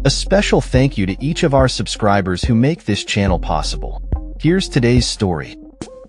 A special thank you to each of our subscribers who make this channel possible. Here's today's story.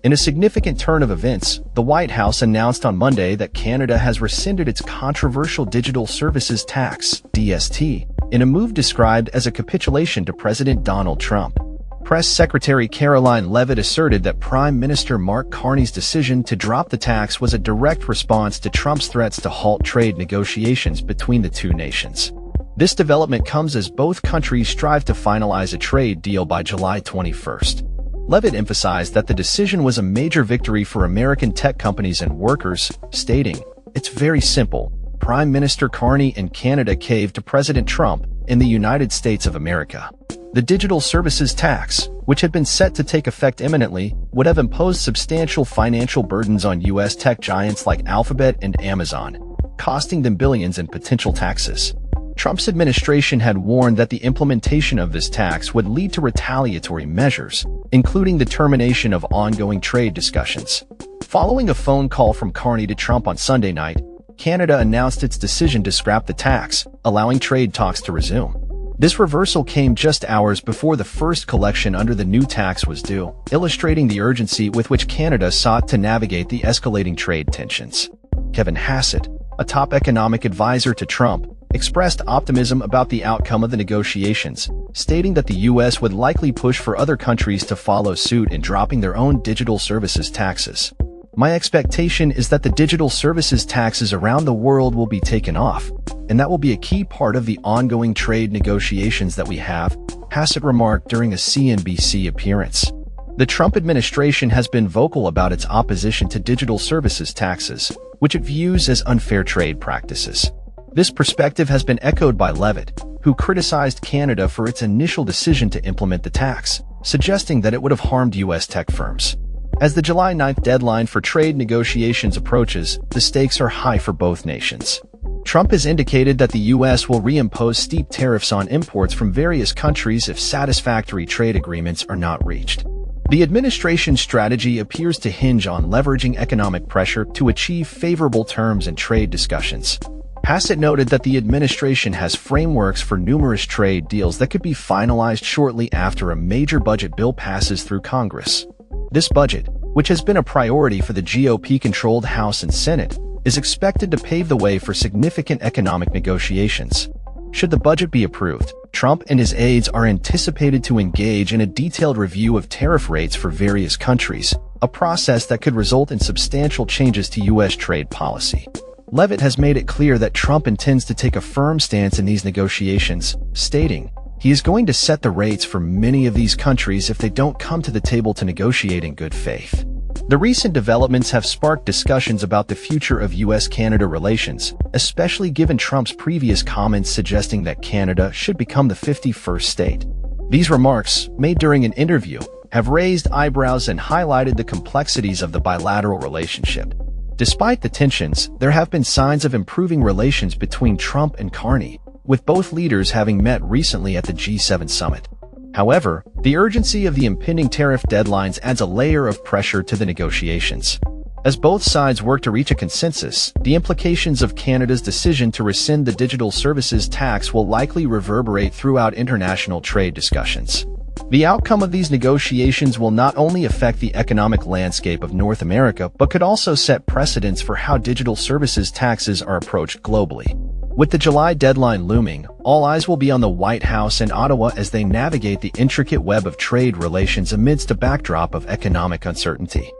In a significant turn of events, the White House announced on Monday that Canada has rescinded its controversial Digital Services Tax, DST, in a move described as a capitulation to President Donald Trump. Press Secretary Karoline Leavitt asserted that Prime Minister Mark Carney's decision to drop the tax was a direct response to Trump's threats to halt trade negotiations between the two nations. This development comes as both countries strive to finalize a trade deal by July 21st. Leavitt emphasized that the decision was a major victory for American tech companies and workers, stating, "It's very simple. Prime Minister Carney and Canada caved to President Trump in the United States of America." The digital services tax, which had been set to take effect imminently, would have imposed substantial financial burdens on U.S. tech giants like Alphabet and Amazon, costing them billions in potential taxes. Trump's administration had warned that the implementation of this tax would lead to retaliatory measures, including the termination of ongoing trade discussions. Following a phone call from Carney to Trump on Sunday night, Canada announced its decision to scrap the tax, allowing trade talks to resume. This reversal came just hours before the first collection under the new tax was due, illustrating the urgency with which Canada sought to navigate the escalating trade tensions. Kevin Hassett, a top economic advisor to Trump, expressed optimism about the outcome of the negotiations, stating that the U.S. would likely push for other countries to follow suit in dropping their own digital services taxes. "My expectation is that the digital services taxes around the world will be taken off, and that will be a key part of the ongoing trade negotiations that we have," Hassett remarked during a CNBC appearance. The Trump administration has been vocal about its opposition to digital services taxes, which it views as unfair trade practices. This perspective has been echoed by Leavitt, who criticized Canada for its initial decision to implement the tax, suggesting that it would have harmed U.S. tech firms. As the July 9th deadline for trade negotiations approaches, the stakes are high for both nations. Trump has indicated that the U.S. will reimpose steep tariffs on imports from various countries if satisfactory trade agreements are not reached. The administration's strategy appears to hinge on leveraging economic pressure to achieve favorable terms in trade discussions. Hassett noted that the administration has frameworks for numerous trade deals that could be finalized shortly after a major budget bill passes through Congress. This budget, which has been a priority for the GOP-controlled House and Senate, is expected to pave the way for significant economic negotiations. Should the budget be approved, Trump and his aides are anticipated to engage in a detailed review of tariff rates for various countries, a process that could result in substantial changes to U.S. trade policy. Leavitt has made it clear that Trump intends to take a firm stance in these negotiations, stating, "He is going to set the rates for many of these countries if they don't come to the table to negotiate in good faith." The recent developments have sparked discussions about the future of U.S.-Canada relations, especially given Trump's previous comments suggesting that Canada should become the 51st state. These remarks, made during an interview, have raised eyebrows and highlighted the complexities of the bilateral relationship. Despite the tensions, there have been signs of improving relations between Trump and Carney, with both leaders having met recently at the G7 summit. However, the urgency of the impending tariff deadlines adds a layer of pressure to the negotiations. As both sides work to reach a consensus, the implications of Canada's decision to rescind the digital services tax will likely reverberate throughout international trade discussions. The outcome of these negotiations will not only affect the economic landscape of North America, but could also set precedents for how digital services taxes are approached globally. With the July deadline looming, all eyes will be on the White House and Ottawa as they navigate the intricate web of trade relations amidst a backdrop of economic uncertainty.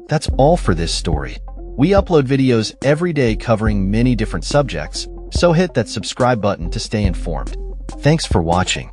That's all for this story. We upload videos every day covering many different subjects, so hit that subscribe button to stay informed. Thanks for watching.